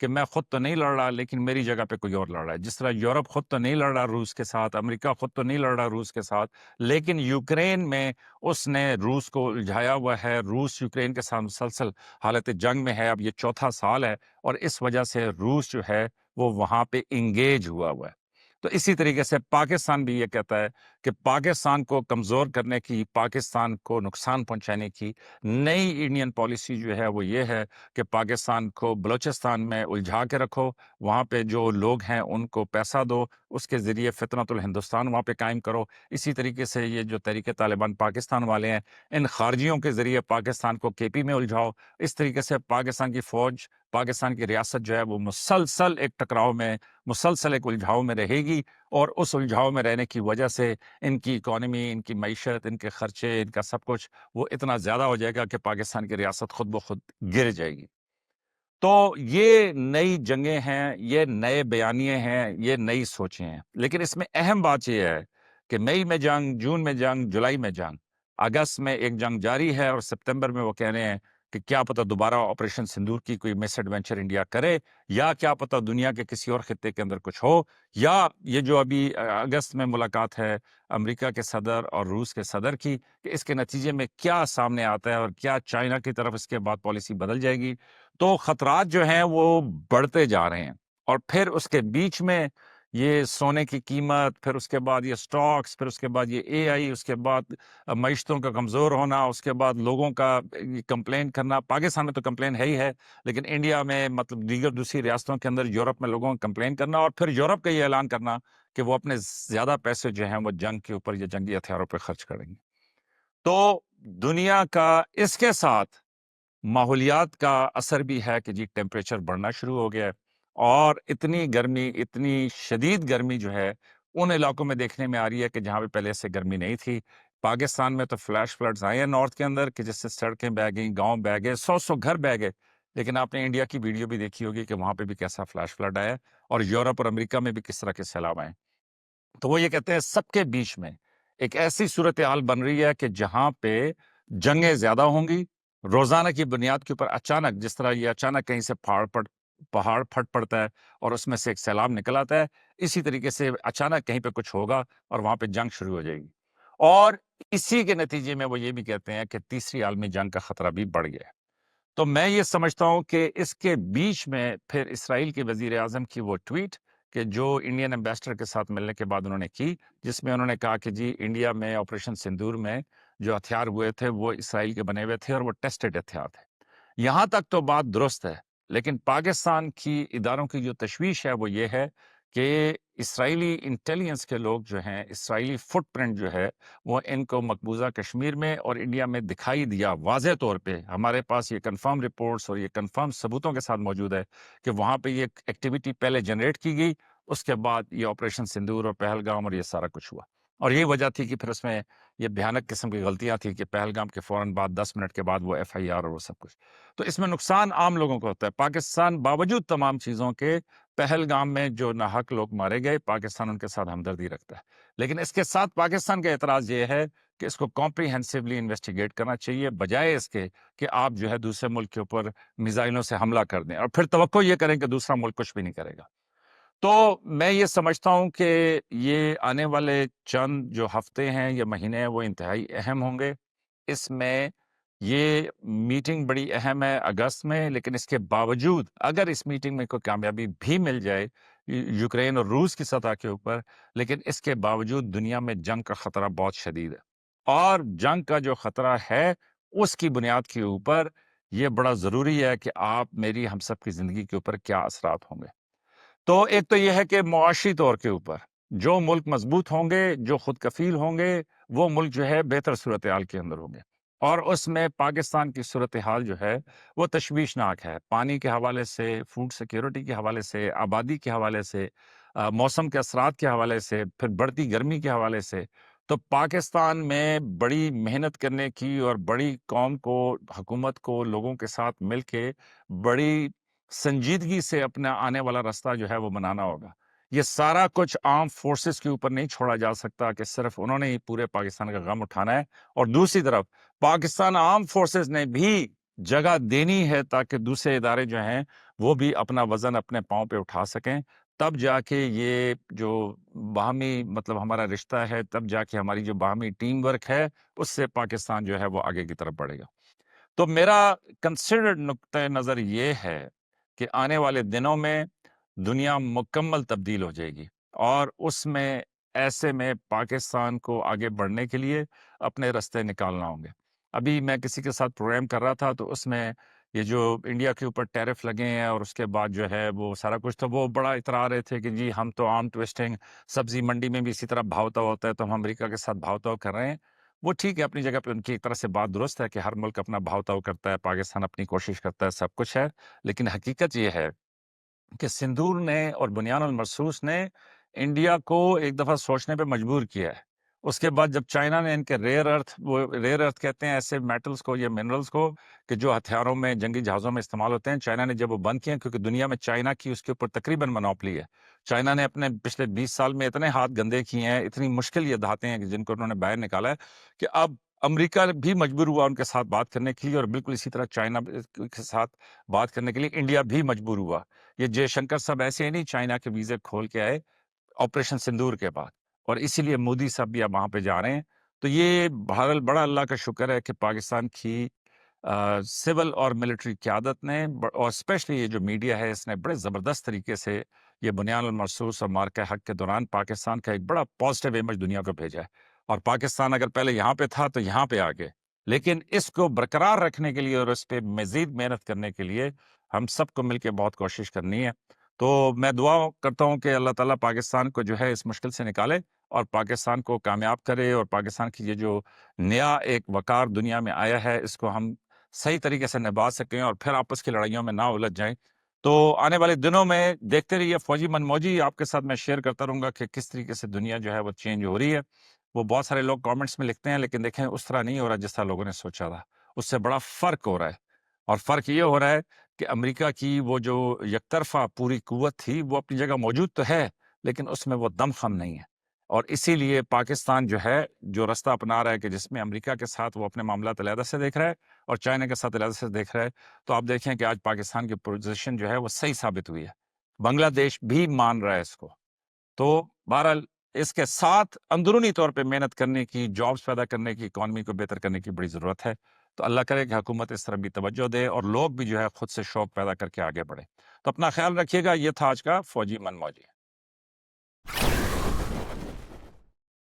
کہ میں خود تو نہیں لڑ رہا لیکن میری جگہ پہ کوئی اور لڑ رہا ہے. جس طرح یورپ خود تو نہیں لڑ رہا روس کے ساتھ، امریکہ خود تو نہیں لڑ رہا روس کے ساتھ، لیکن یوکرین میں اس نے روس کو الجھایا ہوا ہے. روس یوکرین کے ساتھ مسلسل حالت جنگ میں ہے، اب یہ چوتھا سال ہے، اور اس وجہ سے روس جو ہے وہ وہاں پہ انگیج ہوا ہے. تو اسی طریقے سے پاکستان بھی یہ کہتا ہے کہ پاکستان کو کمزور کرنے کی، پاکستان کو نقصان پہنچانے کی نئی انڈین پالیسی جو ہے وہ یہ ہے کہ پاکستان کو بلوچستان میں الجھا کے رکھو، وہاں پہ جو لوگ ہیں ان کو پیسہ دو، اس کے ذریعے فتنۃ الہندوستان وہاں پہ قائم کرو. اسی طریقے سے یہ جو تحریک طالبان پاکستان والے ہیں، ان خارجیوں کے ذریعے پاکستان کو کے پی میں الجھاؤ. اس طریقے سے پاکستان کی فوج، پاکستان کی ریاست جو ہے وہ مسلسل ایک ٹکراؤ میں، مسلسل ایک الجھاؤ میں رہے گی، اور اس الجھاؤ میں رہنے کی وجہ سے ان کی اکانومی، ان کی معیشت، ان کے خرچے، ان کا سب کچھ وہ اتنا زیادہ ہو جائے گا کہ پاکستان کی ریاست خود بخود گر جائے گی. تو یہ نئی جنگیں ہیں، یہ نئے بیانیے ہیں، یہ نئی سوچیں ہیں. لیکن اس میں اہم بات یہ ہے کہ مئی میں جنگ، جون میں جنگ، جولائی میں جنگ، اگست میں ایک جنگ جاری ہے، اور ستمبر میں وہ کہہ رہے ہیں کہ کیا پتہ دوبارہ آپریشن سندور کی کوئی مس ایڈونچر انڈیا کرے، یا کیا پتہ دنیا کے کسی اور خطے کے اندر کچھ ہو، یا یہ جو ابھی اگست میں ملاقات ہے امریکہ کے صدر اور روس کے صدر کی، کہ اس کے نتیجے میں کیا سامنے آتا ہے، اور کیا چائنا کی طرف اس کے بعد پالیسی بدل جائے گی. تو خطرات جو ہیں وہ بڑھتے جا رہے ہیں. اور پھر اس کے بیچ میں یہ سونے کی قیمت، پھر اس کے بعد یہ سٹاکس، پھر اس کے بعد یہ اے آئی، اس کے بعد معیشتوں کا کمزور ہونا، اس کے بعد لوگوں کا کمپلین کرنا. پاکستان میں تو کمپلین ہے ہی ہے، لیکن انڈیا میں، مطلب دیگر دوسری ریاستوں کے اندر، یورپ میں لوگوں کا کمپلین کرنا، اور پھر یورپ کا یہ اعلان کرنا کہ وہ اپنے زیادہ پیسے جو ہیں وہ جنگ کے اوپر یا جنگی ہتھیاروں پہ خرچ کریں گے. تو دنیا کا اس کے ساتھ ماحولیات کا اثر بھی ہے کہ جی ٹیمپریچر بڑھنا شروع ہو گیا ہے، اور اتنی گرمی، اتنی شدید گرمی جو ہے ان علاقوں میں دیکھنے میں آ رہی ہے کہ جہاں پہ پہلے سے گرمی نہیں تھی. پاکستان میں تو فلیش فلڈز آئے ہیں نارتھ کے اندر کہ جس سے سڑکیں بہہ گئیں، گاؤں بہہ گئے، 100 گھر بہہ گئے. لیکن آپ نے انڈیا کی ویڈیو بھی دیکھی ہوگی کہ وہاں پہ بھی کیسا فلیش فلڈ آیا ہے، اور یورپ اور امریکہ میں بھی کس طرح کے سیلاب آئے. تو وہ یہ کہتے ہیں سب کے بیچ میں ایک ایسی صورتحال بن رہی ہے کہ جہاں پہ جنگیں زیادہ ہوں گی، روزانہ کی بنیاد کے اوپر اچانک، جس طرح یہ اچانک کہیں سے پہاڑ پھٹ پڑتا ہے اور اس میں سے ایک سیلاب نکل آتا ہے، اسی طریقے سے اچانک کہیں پہ کچھ ہوگا اور وہاں پہ جنگ شروع ہو جائے گی. اور اسی کے نتیجے میں وہ یہ بھی کہتے ہیں کہ تیسری عالمی جنگ کا خطرہ بھی بڑھ گیا ہے. تو میں یہ سمجھتا ہوں کہ اس کے بیچ میں پھر اسرائیل کے وزیر اعظم کی وہ ٹویٹ کہ جو انڈین ایمبیسڈر کے ساتھ ملنے کے بعد انہوں نے کی، جس میں انہوں نے کہا کہ جی انڈیا میں آپریشن سندور میں جو ہتھیار ہوئے تھے وہ اسرائیل کے بنے ہوئے تھے، اور وہ ٹیسٹڈ ہتھیار تھے. یہاں تک تو بات درست ہے، لیکن پاکستان کی اداروں کی جو تشویش ہے وہ یہ ہے کہ اسرائیلی انٹیلیجنس کے لوگ جو ہیں، اسرائیلی فٹ پرنٹ جو ہے وہ ان کو مقبوضہ کشمیر میں اور انڈیا میں دکھائی دیا واضح طور پہ. ہمارے پاس یہ کنفرم رپورٹس اور یہ کنفرم ثبوتوں کے ساتھ موجود ہے کہ وہاں پہ یہ ایکٹیویٹی پہلے جنریٹ کی گئی، اس کے بعد یہ آپریشن سندور اور پہلگام اور یہ سارا کچھ ہوا. اور یہی وجہ تھی کہ پھر اس میں یہ بھیانک قسم کی غلطیاں تھیں کہ پہلگام کے فوراً بعد 10 منٹ کے بعد وہ ایف آئی آر اور وہ سب کچھ. تو اس میں نقصان عام لوگوں کو ہوتا ہے. پاکستان باوجود تمام چیزوں کے، پہلگام میں جو ناحق لوگ مارے گئے، پاکستان ان کے ساتھ ہمدردی رکھتا ہے. لیکن اس کے ساتھ پاکستان کا اعتراض یہ ہے کہ اس کو کمپریہنسولی انویسٹیگیٹ کرنا چاہیے، بجائے اس کے کہ آپ جو ہے دوسرے ملک کے اوپر میزائلوں سے حملہ کر دیں اور پھر توقع یہ کریں کہ دوسرا ملک کچھ بھی نہیں کرے گا. تو میں یہ سمجھتا ہوں کہ یہ آنے والے چند جو ہفتے ہیں یا مہینے ہیں وہ انتہائی اہم ہوں گے. اس میں یہ میٹنگ بڑی اہم ہے اگست میں، لیکن اس کے باوجود اگر اس میٹنگ میں کوئی کامیابی بھی مل جائے یوکرین اور روس کی سطح کے اوپر، لیکن اس کے باوجود دنیا میں جنگ کا خطرہ بہت شدید ہے. اور جنگ کا جو خطرہ ہے اس کی بنیاد کے اوپر یہ بڑا ضروری ہے کہ آپ میری، ہم سب کی زندگی کے اوپر کیا اثرات ہوں گے. تو ایک تو یہ ہے کہ معاشی طور کے اوپر جو ملک مضبوط ہوں گے، جو خود کفیل ہوں گے، وہ ملک جو ہے بہتر صورتحال کے اندر ہوں گے. اور اس میں پاکستان کی صورتحال جو ہے وہ تشویشناک ہے، پانی کے حوالے سے، فوڈ سیکیورٹی کے حوالے سے، آبادی کے حوالے سے، موسم کے اثرات کے حوالے سے، پھر بڑھتی گرمی کے حوالے سے. تو پاکستان میں بڑی محنت کرنے کی اور بڑی قوم کو، حکومت کو، لوگوں کے ساتھ مل کے بڑی سنجیدگی سے اپنا آنے والا راستہ جو ہے وہ بنانا ہوگا. یہ سارا کچھ عام فورسز کے اوپر نہیں چھوڑا جا سکتا کہ صرف انہوں نے ہی پورے پاکستان کا غم اٹھانا ہے. اور دوسری طرف پاکستان عام فورسز نے بھی جگہ دینی ہے تاکہ دوسرے ادارے جو ہیں وہ بھی اپنا وزن اپنے پاؤں پہ اٹھا سکیں، تب جا کے یہ جو باہمی مطلب ہمارا رشتہ ہے، تب جا کے ہماری جو باہمی ٹیم ورک ہے، اس سے پاکستان جو ہے وہ آگے کی طرف بڑھے گا۔ تو میرا کنسیڈرڈ نقطۂ نظر یہ ہے کہ آنے والے دنوں میں دنیا مکمل تبدیل ہو جائے گی، اور اس میں ایسے میں پاکستان کو آگے بڑھنے کے لیے اپنے راستے نکالنا ہوں گے۔ ابھی میں کسی کے ساتھ پروگرام کر رہا تھا، تو اس میں یہ جو انڈیا کے اوپر ٹیرف لگے ہیں اور اس کے بعد جو ہے وہ سارا کچھ، تو وہ بڑا اترا رہے تھے کہ جی ہم تو آرم ٹویسٹنگ، سبزی منڈی میں بھی اسی طرح بھاؤ تاؤ ہوتا ہے تو ہم امریکہ کے ساتھ بھاؤ تاؤ کر رہے ہیں۔ وہ ٹھیک ہے، اپنی جگہ پہ ان کی ایک طرح سے بات درست ہے کہ ہر ملک اپنا بھاؤ تاؤ کرتا ہے، پاکستان اپنی کوشش کرتا ہے، سب کچھ ہے، لیکن حقیقت یہ ہے کہ سندور نے اور بنیان المرصوص نے انڈیا کو ایک دفعہ سوچنے پہ مجبور کیا ہے۔ اس کے بعد جب چائنا نے ان کے ریئر ارتھ کہتے ہیں ایسے میٹلز کو یا منرلز کو کہ جو ہتھیاروں میں، جنگی جہازوں میں استعمال ہوتے ہیں، چائنا نے جب وہ بند کیے، کیونکہ دنیا میں چائنا کی اس کے اوپر تقریباً منوپلی ہے۔ چائنا نے اپنے پچھلے 20 سال میں اتنے ہاتھ گندے کیے ہیں، اتنی مشکل یہ دھاتے ہیں کہ جن کو انہوں نے باہر نکالا ہے، کہ اب امریکہ بھی مجبور ہوا ان کے ساتھ بات کرنے کے لیے، اور بالکل اسی طرح چائنا کے ساتھ بات کرنے کے لیے انڈیا بھی مجبور ہوا۔ یہ جے شنکر صاحب ایسے ہی نہیں چائنا کے ویزے کھول کے آئے آپریشن سندور کے بعد، اور اسی لیے مودی صاحب بھی اب وہاں پہ جا رہے ہیں۔ تو یہ بہرحال بڑا اللہ کا شکر ہے کہ پاکستان کی سول اور ملٹری قیادت نے اور اسپیشلی یہ جو میڈیا ہے، اس نے بڑے زبردست طریقے سے یہ بنیان المرصوص اور مارکہ حق کے دوران پاکستان کا ایک بڑا پازیٹیو امیج دنیا کو بھیجا ہے، اور پاکستان اگر پہلے یہاں پہ تھا تو یہاں پہ آ گئے، لیکن اس کو برقرار رکھنے کے لیے اور اس پہ مزید محنت کرنے کے لیے ہم سب کو مل کے بہت کوشش کرنی ہے۔ تو میں دعا کرتا ہوں کہ اللہ تعالیٰ پاکستان کو جو ہے اس مشکل سے نکالے اور پاکستان کو کامیاب کرے، اور پاکستان کی یہ جو نیا ایک وقار دنیا میں آیا ہے، اس کو ہم صحیح طریقے سے نبھا سکیں اور پھر آپس کی لڑائیوں میں نہ الجھ جائیں۔ تو آنے والے دنوں میں دیکھتے رہیے فوجی من موجی، آپ کے ساتھ میں شیئر کرتا رہوں گا کہ کس طریقے سے دنیا جو ہے وہ چینج ہو رہی ہے۔ وہ بہت سارے لوگ کامنٹس میں لکھتے ہیں، لیکن دیکھیں اس طرح نہیں ہو رہا جس طرح لوگوں نے سوچا تھا، اس سے بڑا فرق ہو رہا ہے، اور فرق یہ ہو رہا ہے کہ امریکہ کی وہ جو یک طرفہ پوری قوت تھی وہ اپنی جگہ موجود تو ہے، لیکن اس میں وہ دم خم نہیں ہے، اور اسی لیے پاکستان جو ہے جو راستہ اپنا رہا ہے کہ جس میں امریکہ کے ساتھ وہ اپنے معاملات علیحدہ سے دیکھ رہا ہے اور چائنا کے ساتھ علیحدہ سے دیکھ رہا ہے، تو آپ دیکھیں کہ آج پاکستان کی پوزیشن جو ہے وہ صحیح ثابت ہوئی ہے، بنگلہ دیش بھی مان رہا ہے اس کو۔ تو بہرحال اس کے ساتھ اندرونی طور پہ محنت کرنے کی، جابز پیدا کرنے کی، اکانومی کو بہتر کرنے کی بڑی ضرورت ہے۔ تو اللہ کرے کہ حکومت اس طرف بھی توجہ دے اور لوگ بھی جو ہے خود سے شوق پیدا کر کے آگے بڑھیں۔ تو اپنا خیال رکھیے گا۔ یہ تھا آج کا فوجی من موجی۔